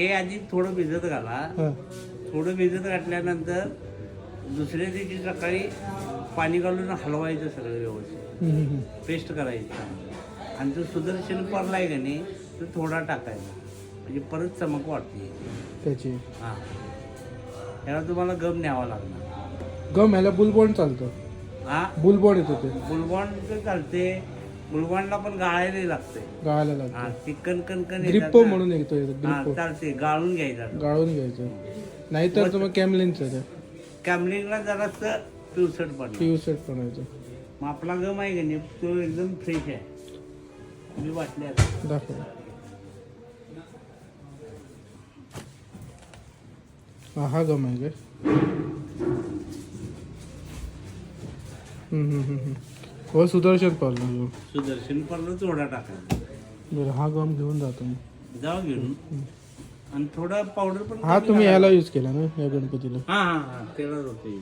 हे आधी थोडं भिजत घाला. हां थोडं भिजत घातल्यानंतर दुसऱ्या दिवशी सकाळी पाणी घालून हलवायचं सगळं व्यवस्थित. पेस्ट करायचं आणि तो सुदर्शन परलाय का नाही तो थोडा टाकायचा म्हणजे परत चमक वाटते त्याची. हां त्याला तुम्हाला गम न्यावा लागणार. गम ह्याला बुलबॉन्ड चालतं. हां बुलबॉन्ड येतो ते बुलबॉन्ड तर चालते. बुलबॉन्डला पण गाळायला लागते. गाळायला हां लागतं. ती कणकण ग्रिप्पो म्हणून येतो हां ग्रिप्पो. चालते गाळून घ्यायचा. गाळून घ्यायचं. नाहीतर मग कॅमलिनचं ते कॅमलिंगला जरासं पिवसट पडलं. पिवसट बनायचं. मग आपला गम आहे का नाही तो एकदम फ्रेश आहे. मी वाटले आता दाखव. हा गम आहे काय? हो सुदर्शन पार्लर. सुदर्शन परला थोडा टाकायचा. बरं हा गम घेऊन जातो मी. जाऊ घेऊन आणि थोडा पावडर पण हा तुम्ही ह्याला यूज केला ना या गणपतीला. हां हां हां त्यालाच होते.